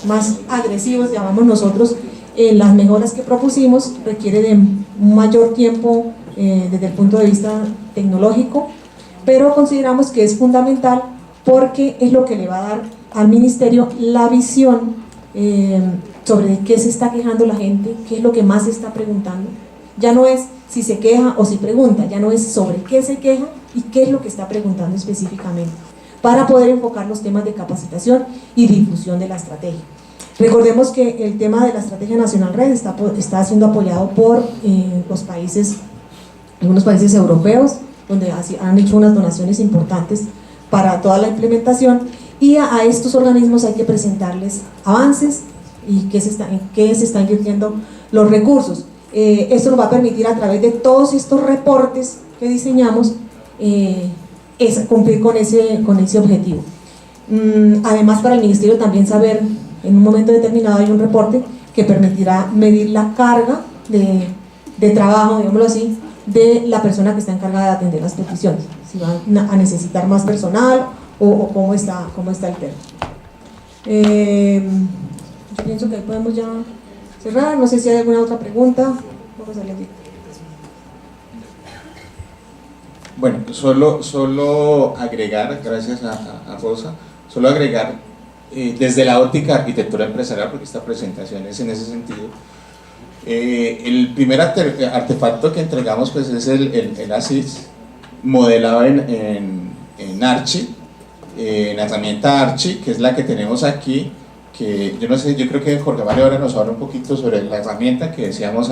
más agresivos, llamamos nosotros, las mejoras que propusimos. Requiere de un mayor tiempo desde el punto de vista tecnológico, pero consideramos que es fundamental porque es lo que le va a dar al Ministerio la visión sobre de qué se está quejando la gente, qué es lo que más se está preguntando. Ya no es si se queja o si pregunta, ya no es sobre qué se queja y qué es lo que está preguntando específicamente, para poder enfocar los temas de capacitación y difusión de la estrategia. Recordemos que el tema de la Estrategia Nacional Red está siendo apoyado por algunos países europeos, donde han hecho unas donaciones importantes para toda la implementación, y a estos organismos hay que presentarles avances y en qué se están invirtiendo los recursos. Esto nos va a permitir, a través de todos estos reportes que diseñamos, cumplir con ese objetivo. Además, para el Ministerio también saber, en un momento determinado hay un reporte que permitirá medir la carga de trabajo, digámoslo así, de la persona que está encargada de atender las peticiones, si van a necesitar más personal o cómo está el tema. Yo pienso que ahí podemos ya cerrar, no sé si hay alguna otra pregunta. Vamos a leer.
Bueno, solo agregar, gracias a Rosa, solo agregar desde la óptica de arquitectura empresarial, porque esta presentación es en ese sentido. El primer artefacto que entregamos pues es el ASIS modelado en Archie, en la herramienta Archie, que es la que tenemos aquí, que yo no sé, yo creo que Jorge Mario ahora nos habla un poquito sobre la herramienta que decíamos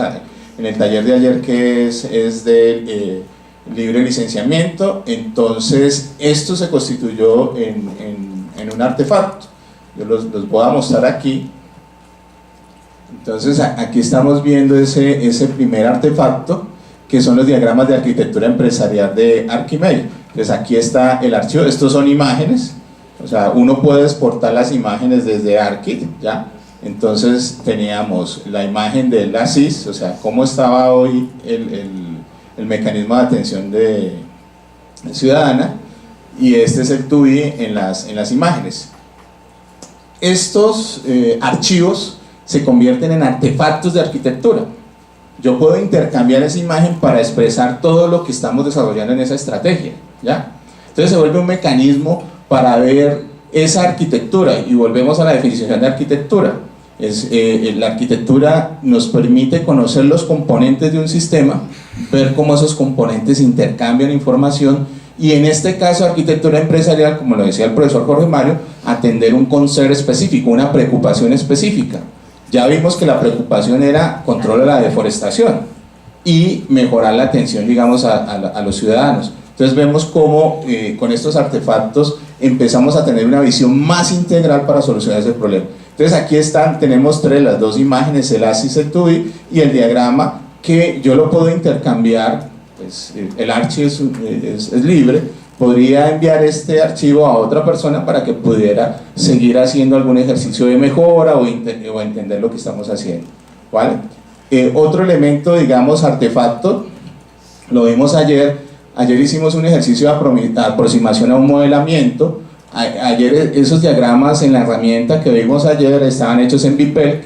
en el taller de ayer, que es del libre licenciamiento. Entonces esto se constituyó en un artefacto, yo los voy a mostrar aquí. Entonces aquí estamos viendo ese primer artefacto, que son los diagramas de arquitectura empresarial de Archimate. Entonces aquí está el archivo, estos son imágenes, o sea, uno puede exportar las imágenes desde Archit, ¿ya? Entonces teníamos la imagen del ASIS, o sea, cómo estaba hoy el mecanismo de atención ciudadana, y este es el TUI en las imágenes. Estos archivos se convierten en artefactos de arquitectura. Yo puedo intercambiar esa imagen para expresar todo lo que estamos desarrollando en esa estrategia, ¿ya? Entonces se vuelve un mecanismo para ver esa arquitectura, y volvemos a la definición de arquitectura. La arquitectura nos permite conocer los componentes de un sistema, ver cómo esos componentes intercambian información, y en este caso arquitectura empresarial, como lo decía el profesor Jorge Mario, atender un concern específico, una preocupación específica. Ya vimos que la preocupación era control de la deforestación y mejorar la atención, digamos, a los ciudadanos. Entonces vemos cómo con estos artefactos empezamos a tener una visión más integral para solucionar ese problema. Entonces aquí tenemos las dos imágenes, el ASIS, el TUI y el diagrama, que yo lo puedo intercambiar, pues, el archivo es libre, podría enviar este archivo a otra persona para que pudiera seguir haciendo algún ejercicio de mejora o entender lo que estamos haciendo, ¿vale? Otro elemento, digamos, artefacto, lo vimos ayer hicimos un ejercicio de aproximación a un modelamiento. Ayer esos diagramas en la herramienta que vimos ayer estaban hechos en BPEL,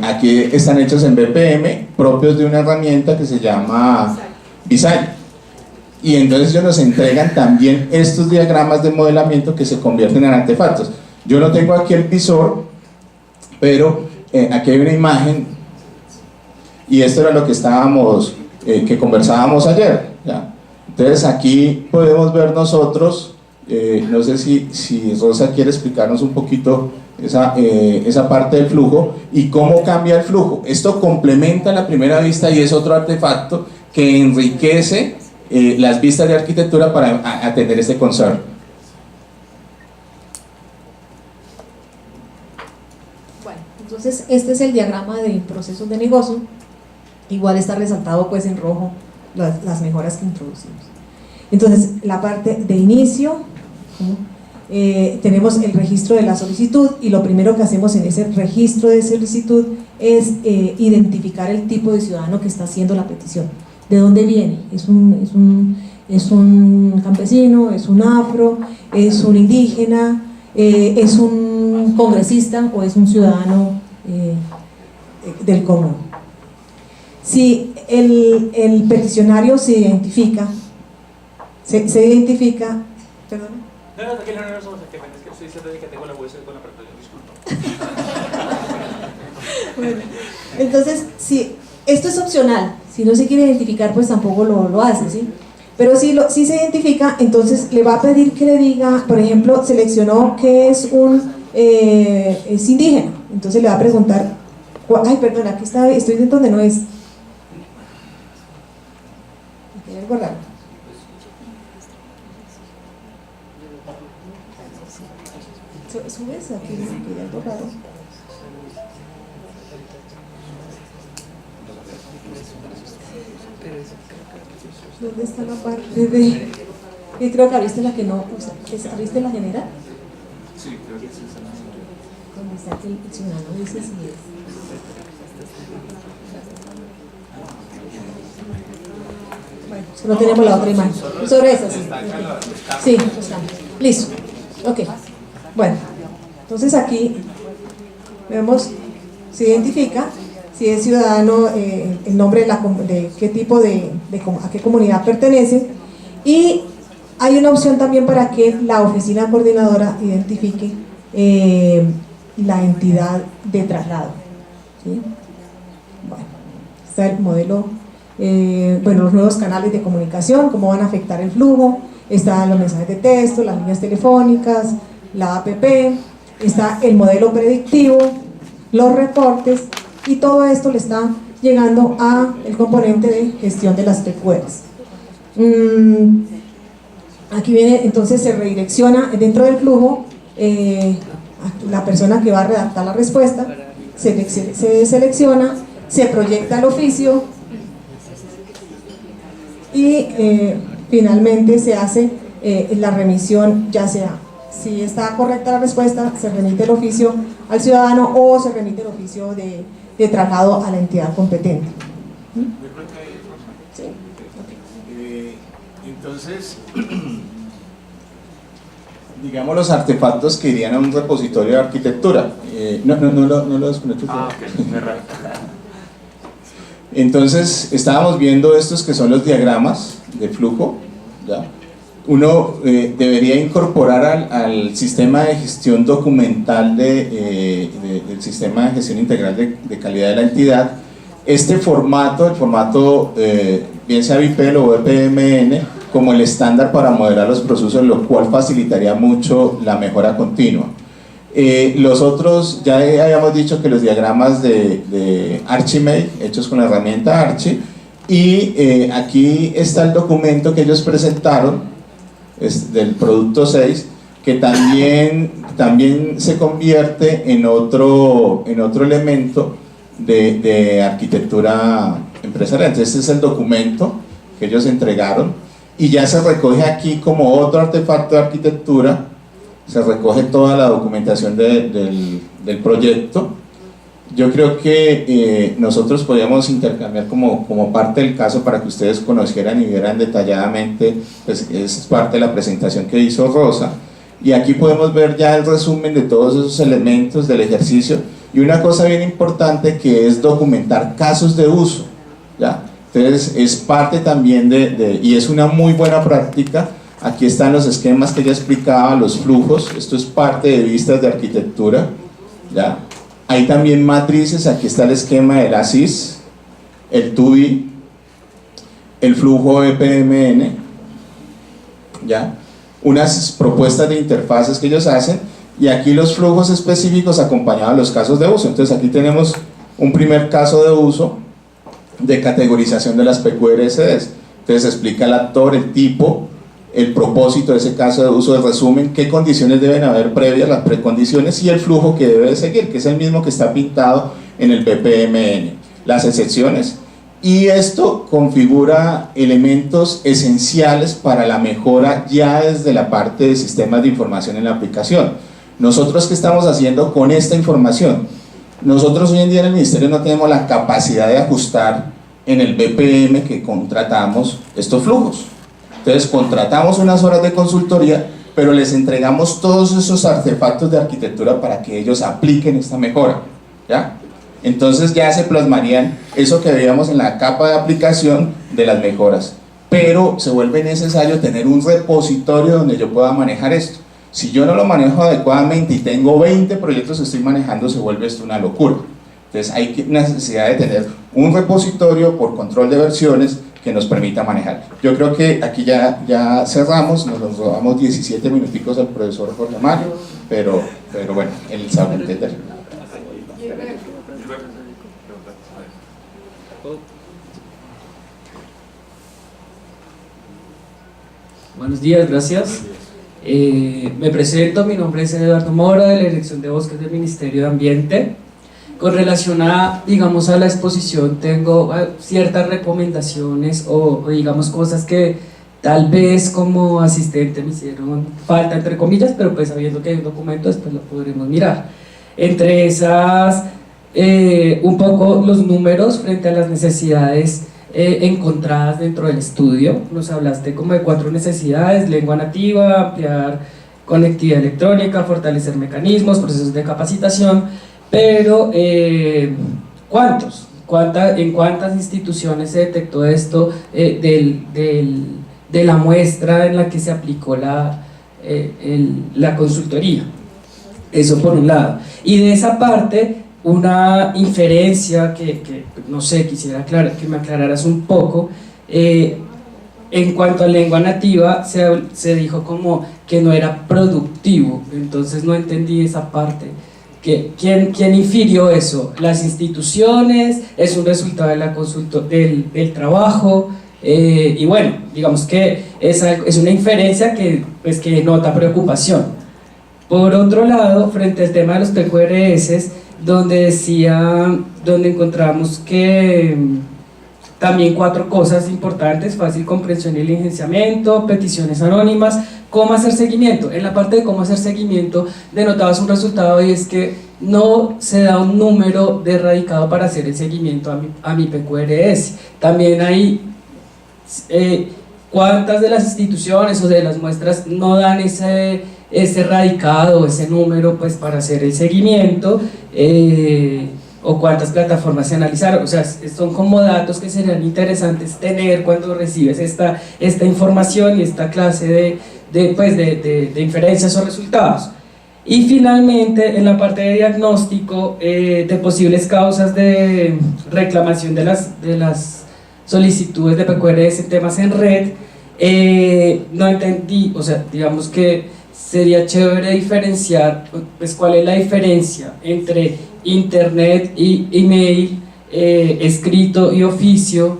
aquí están hechos en BPM, propios de una herramienta que se llama Visay. Y entonces ellos nos entregan también estos diagramas de modelamiento que se convierten en artefactos. Yo no tengo aquí el visor, pero aquí hay una imagen, y esto era lo que que conversábamos ayer, ¿ya? Entonces aquí podemos ver nosotros, no sé si Rosa quiere explicarnos un poquito esa parte del flujo y cómo cambia el flujo. Esto complementa la primera vista y es otro artefacto que enriquece las vistas de arquitectura para atender este concern.
Bueno, entonces este es el diagrama de procesos de negocio. Igual está resaltado pues en rojo las mejoras que introducimos. Entonces la parte de inicio, tenemos el registro de la solicitud, y lo primero que hacemos en ese registro de solicitud es identificar el tipo de ciudadano que está haciendo la petición. ¿De dónde viene? ¿Es un campesino? ¿Es un afro? ¿Es un indígena? ¿Es un congresista? ¿O es un ciudadano del común? Si el peticionario se identifica, ¿perdón?
No, tranquilo, no somos el tema, es que estoy diciendo que tengo la USB con la pantalla, disculpa.
Bueno, entonces, si esto es opcional, si no se quiere identificar, pues tampoco lo hace, ¿sí? Pero si se identifica, entonces le va a pedir que le diga, por ejemplo, seleccionó que es es indígena, entonces le va a preguntar, ay, perdón, aquí estoy en donde no es. Hay algo raro. ¿Subes? Aquí hay algo raro. ¿Dónde está la parte de...? Yo creo que abriste la que no... O sea, ¿abriste la general?
Sí, creo que sí.
¿Dónde está que el ciudadano dice si es? Bueno, no tenemos la otra imagen. Sobre esa, sí. Sí, está. Listo. Ok. Bueno, entonces aquí vemos, se identifica si es ciudadano, el nombre de qué tipo a qué comunidad pertenece, y hay una opción también para que la oficina coordinadora identifique la entidad de traslado. ¿Sí? Bueno, está el modelo, los nuevos canales de comunicación, cómo van a afectar el flujo, están los mensajes de texto, las líneas telefónicas, la app, está el modelo predictivo, los reportes, y todo esto le está llegando a el componente de gestión de las PQRs. Aquí viene, entonces se redirecciona dentro del flujo, la persona que va a redactar la respuesta, se selecciona, se proyecta el oficio y finalmente se hace la remisión, ya sea, si está correcta la respuesta, se remite el oficio al ciudadano o se remite el oficio de traslado a la entidad competente. ¿Sí?
Entonces, digamos los artefactos que irían a un repositorio de arquitectura. No lo desconecto. Entonces, estábamos viendo estos que son los diagramas de flujo, ¿ya? Uno debería incorporar al sistema de gestión documental del sistema de gestión integral de calidad de la entidad este formato, el formato bien sea BPL o BPMN, como el estándar para modelar los procesos, lo cual facilitaría mucho la mejora continua. Los otros, ya habíamos dicho que los diagramas de Archimate, hechos con la herramienta Archi, y aquí está el documento que ellos presentaron, es del producto 6, que también se convierte en otro elemento de arquitectura empresarial. Entonces este es el documento que ellos entregaron, y ya se recoge aquí como otro artefacto de arquitectura, se recoge toda la documentación del proyecto. Yo creo que nosotros podríamos intercambiar como parte del caso para que ustedes conocieran y vieran detalladamente, pues es parte de la presentación que hizo Rosa, y aquí podemos ver ya el resumen de todos esos elementos del ejercicio, y una cosa bien importante que es documentar casos de uso, ¿ya? Entonces es parte también y es una muy buena práctica. Aquí están los esquemas que ella explicaba, los flujos, esto es parte de vistas de arquitectura, ¿ya? Hay también matrices, aquí está el esquema del ASIS, el TUI, el flujo EPMN, ¿ya? Unas propuestas de interfaces que ellos hacen, y aquí los flujos específicos acompañados de los casos de uso. Entonces aquí tenemos un primer caso de uso de categorización de las PQRSDs. Entonces explica el actor, el tipo, el propósito de ese caso de uso, el resumen, qué condiciones deben haber previas, las precondiciones, y el flujo que debe de seguir, que es el mismo que está pintado en el BPMN, las excepciones. Y esto configura elementos esenciales para la mejora ya desde la parte de sistemas de información en la aplicación. Nosotros, ¿qué estamos haciendo con esta información? Nosotros hoy en día en el Ministerio no tenemos la capacidad de ajustar en el BPM que contratamos estos flujos. Entonces contratamos unas horas de consultoría, pero les entregamos todos esos artefactos de arquitectura para que ellos apliquen esta mejora, ¿ya? Entonces ya se plasmarían eso que veíamos en la capa de aplicación de las mejoras, pero se vuelve necesario tener un repositorio donde yo pueda manejar esto. Si yo no lo manejo adecuadamente y tengo 20 proyectos que estoy manejando, se vuelve esto una locura. Entonces hay necesidad de tener un repositorio por control de versiones que nos permita manejar. Yo creo que aquí ya cerramos, nos robamos 17 minuticos al profesor Jorge Mario, pero bueno, él sabe entender.
Buenos días, gracias. Me presento, mi nombre es Eduardo Mora, de la Dirección de Bosques del Ministerio de Ambiente. Con relación a, digamos, a la exposición, tengo ciertas recomendaciones o digamos cosas que tal vez como asistente me hicieron falta, entre comillas, pero pues sabiendo que hay un documento después lo podremos mirar. Entre esas, un poco los números frente a las necesidades encontradas dentro del estudio. Nos hablaste como de 4 necesidades: lengua nativa, ampliar conectividad electrónica, fortalecer mecanismos, procesos de capacitación, pero ¿cuántos? ¿En cuántas instituciones se detectó esto de la muestra en la que se aplicó la consultoría? Eso por un lado. Y de esa parte, una inferencia que no sé, quisiera que me aclararas un poco. En cuanto a lengua nativa, se dijo como que no era productivo, entonces no entendí esa parte. ¿Quién infirió eso? ¿Las instituciones? ¿Es un resultado de la del trabajo? Y bueno, digamos que es una inferencia que nota preocupación. Por otro lado, frente al tema de los PQRS, donde encontramos que también 4 cosas importantes: fácil comprensión y diligenciamiento, peticiones anónimas, cómo hacer seguimiento. En la parte de cómo hacer seguimiento denotabas un resultado, y es que no se da un número de radicado para hacer el seguimiento a mi PQRS. También hay cuántas de las instituciones o de las muestras no dan ese radicado, ese número pues para hacer el seguimiento, o cuántas plataformas se analizaron. O sea, son como datos que serían interesantes tener cuando recibes esta información y esta clase de inferencias o resultados. Y finalmente, en la parte de diagnóstico de posibles causas de reclamación de las solicitudes de PQRS en temas en red, no entendí, o sea, digamos que sería chévere diferenciar, pues, cuál es la diferencia entre internet y email, escrito y oficio,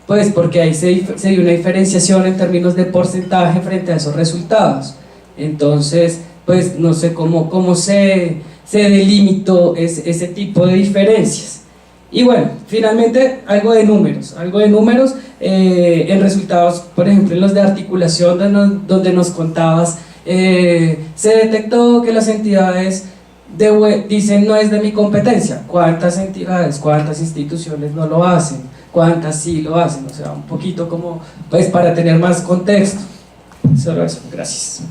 pues porque ahí se dio una diferenciación en términos de porcentaje frente a esos resultados. Entonces, pues no sé cómo se delimitó ese tipo de diferencias. Y bueno, finalmente algo de números en resultados, por ejemplo en los de articulación, donde nos contabas, se detectó que las entidades dicen no es de mi competencia. ¿Cuántas entidades, cuántas instituciones no lo hacen? ¿Cuántas sí lo hacen? O sea, un poquito como, pues, para tener más contexto. Solo eso, gracias.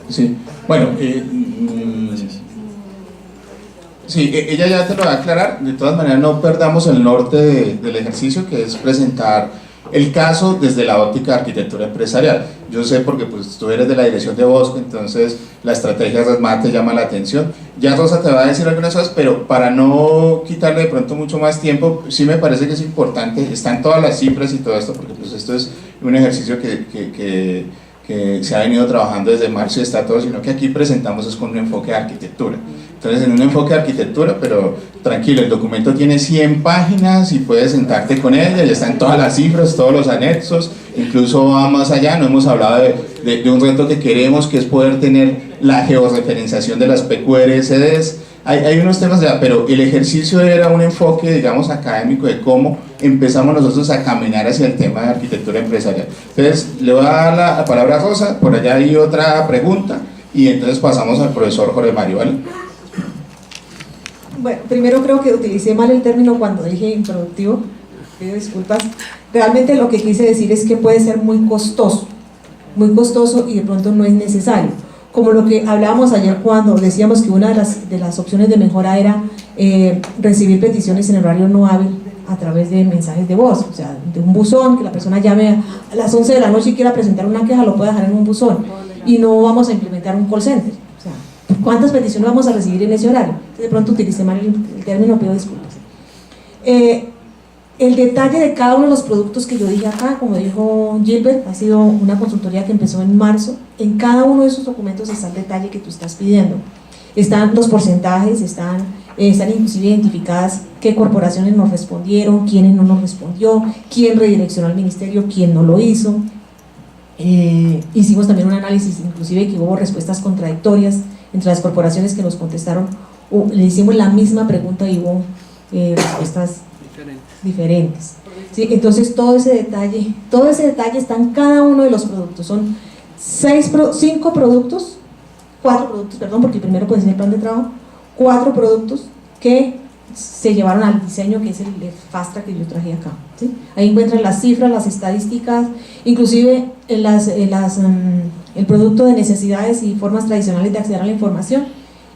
Sí, bueno, sí, ella ya te lo va a aclarar. De todas maneras, no perdamos el norte del ejercicio, que es presentar el caso desde la óptica de arquitectura empresarial. Yo sé, porque pues tú eres de la dirección de Bosco, entonces la estrategia de RedMat te llama la atención. Ya Rosa te va a decir algunas cosas, pero para no quitarle de pronto mucho más tiempo, sí me parece que es importante, están todas las cifras y todo esto, porque pues esto es un ejercicio que se ha venido trabajando desde marzo y está todo, sino que aquí presentamos es con un enfoque de arquitectura. Entonces, en un enfoque de arquitectura, pero tranquilo, el documento tiene 100 páginas y puedes sentarte con ella, ya están todas las cifras, todos los anexos, incluso va más allá. No hemos hablado de un reto que queremos, que es poder tener la georreferenciación de las PQRSDs. Hay unos temas ya, pero el ejercicio era un enfoque, digamos, académico de cómo empezamos nosotros a caminar hacia el tema de arquitectura empresarial. Entonces, le voy a dar la palabra a Rosa, por allá hay otra pregunta, y entonces pasamos al profesor Jorge Mario, ¿vale?
Bueno, primero creo que utilicé mal el término cuando dije improductivo, pido disculpas. Realmente lo que quise decir es que puede ser muy costoso y de pronto no es necesario. Como lo que hablábamos ayer cuando decíamos que una de las opciones de mejora era recibir peticiones en horario no hábil a través de mensajes de voz, o sea, de un buzón, que la persona llame a las 11 de la noche y quiera presentar una queja, lo puede dejar en un buzón, y no vamos a implementar un call center. O sea, ¿cuántas peticiones vamos a recibir en ese horario? De pronto utilicé mal el término, pido disculpas. El detalle de cada uno de los productos que yo dije acá, como dijo Gilbert, ha sido una consultoría que empezó en marzo. En cada uno de esos documentos está el detalle que tú estás pidiendo. Están los porcentajes, están inclusive identificadas qué corporaciones nos respondieron, quiénes no nos respondió, quién redireccionó al ministerio, quién no lo hizo. Hicimos también un análisis, inclusive que hubo respuestas contradictorias entre las corporaciones que nos contestaron. Le hicimos la misma pregunta y hubo respuestas diferentes. ¿Sí? Entonces todo ese detalle está en cada uno de los productos. Son 4 productos, perdón, porque primero puede ser el plan de trabajo, 4 productos que se llevaron al diseño, que es el fast track que yo traje acá, ¿sí? Ahí encuentran las cifras, las estadísticas, inclusive el producto de necesidades y formas tradicionales de acceder a la información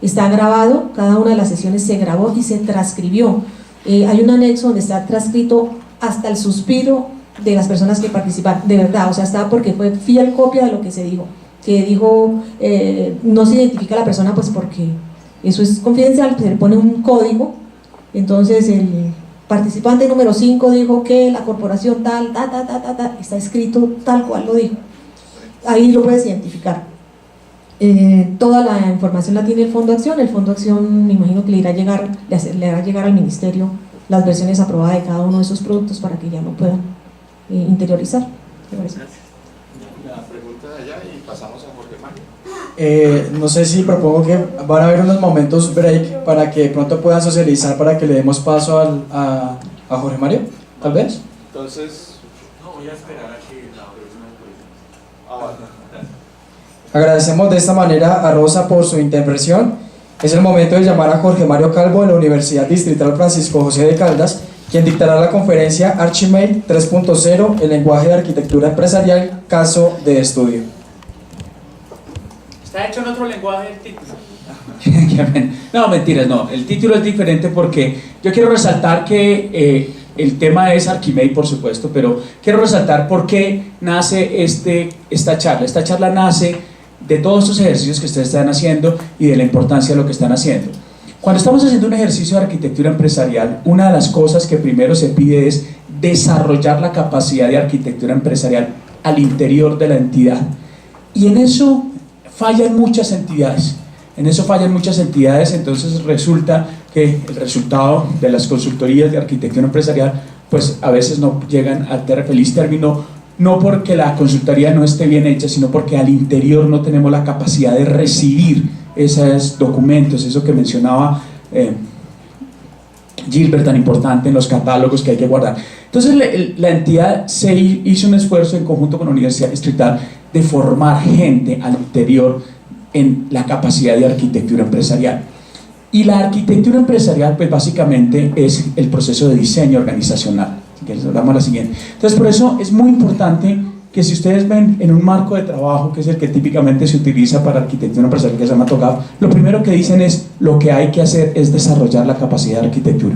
está grabado, cada una de las sesiones se grabó y se transcribió. Hay un anexo donde está transcrito hasta el suspiro de las personas que participan, de verdad, o sea, está porque fue fiel copia de lo que se dijo, no se identifica a la persona pues porque eso es confidencial, se le pone un código. Entonces el participante número 5 dijo que la corporación tal, está escrito tal cual lo dijo, ahí lo puedes identificar. Toda la información la tiene el Fondo Acción me imagino que le hará llegar al Ministerio las versiones aprobadas de cada uno de esos productos para que ya lo puedan interiorizar.
La pregunta de allá y pasamos a Jorge Mario.
No sé si propongo que van a haber unos momentos break para que pronto puedan socializar, para que le demos paso a Jorge Mario, tal vez.
Entonces, no voy a esperar a que la próxima.
Agradecemos de esta manera a Rosa por su intervención. Es el momento de llamar a Jorge Mario Calvo de la Universidad Distrital Francisco José de Caldas, quien dictará la conferencia Archimate 3.0, el lenguaje de arquitectura empresarial, caso de estudio.
Está hecho en otro lenguaje el título.
No, mentiras, no. El título es diferente porque yo quiero resaltar que el tema es Archimate, por supuesto, pero quiero resaltar por qué nace esta charla. Esta charla nace de todos estos ejercicios que ustedes están haciendo y de la importancia de lo que están haciendo. Cuando estamos haciendo un ejercicio de arquitectura empresarial, una de las cosas que primero se pide es desarrollar la capacidad de arquitectura empresarial al interior de la entidad. Y en eso fallan muchas entidades. Entonces resulta que el resultado de las consultorías de arquitectura empresarial pues a veces no llegan al feliz término, no porque la consultoría no esté bien hecha, sino porque al interior no tenemos la capacidad de recibir esos documentos, eso que mencionaba Gilbert, tan importante en los catálogos que hay que guardar. Entonces la entidad se hizo un esfuerzo en conjunto con la Universidad Distrital de formar gente al interior en la capacidad de arquitectura empresarial. Y la arquitectura empresarial pues básicamente es el proceso de diseño organizacional. Así que les damos la siguiente. Entonces por eso es muy importante que si ustedes ven en un marco de trabajo, que es el que típicamente se utiliza para arquitectura empresarial, que se llama TOGAF, lo primero que dicen es lo que hay que hacer es desarrollar la capacidad de arquitectura.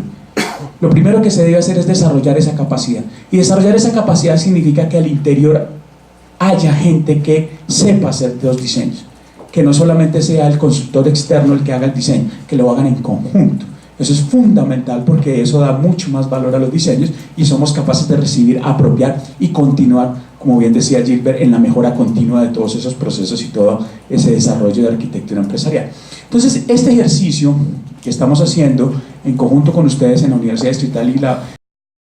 Lo primero que se debe hacer es desarrollar esa capacidad. Y desarrollar esa capacidad significa que al interior haya gente que sepa hacer los diseños, que no solamente sea el consultor externo el que haga el diseño, que lo hagan en conjunto. Eso es fundamental porque eso da mucho más valor a los diseños y somos capaces de recibir, apropiar y continuar, como bien decía Gilbert, en la mejora continua de todos esos procesos y todo ese desarrollo de arquitectura empresarial. Entonces, este ejercicio que estamos haciendo en conjunto con ustedes en la Universidad Distrital y la